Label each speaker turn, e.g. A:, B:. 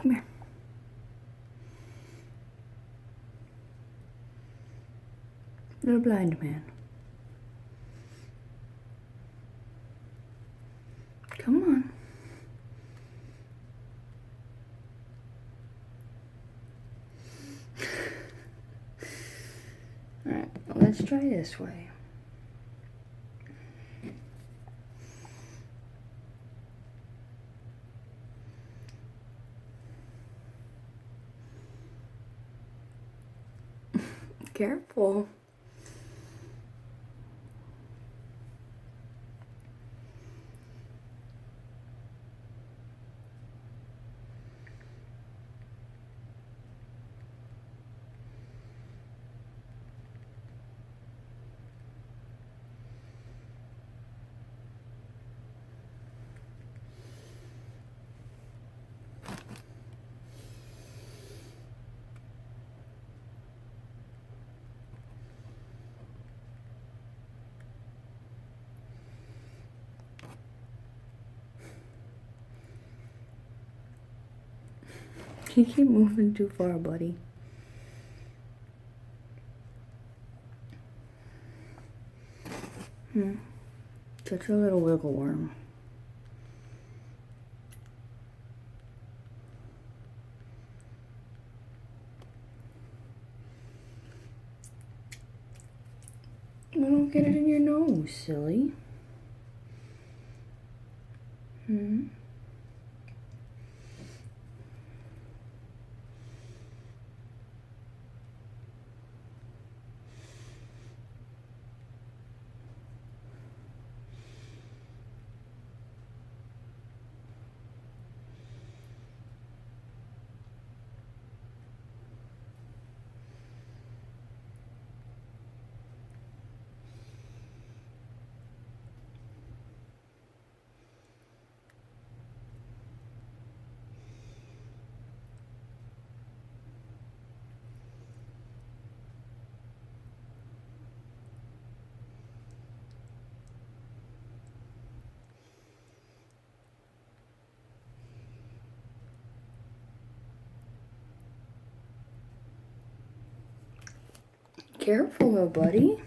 A: Come here. Little blind man. Come on. Alright, let's try this way. Careful. You keep moving too far, buddy. Such a little wiggle worm. Well, don't get it in your nose, silly. Careful, little buddy.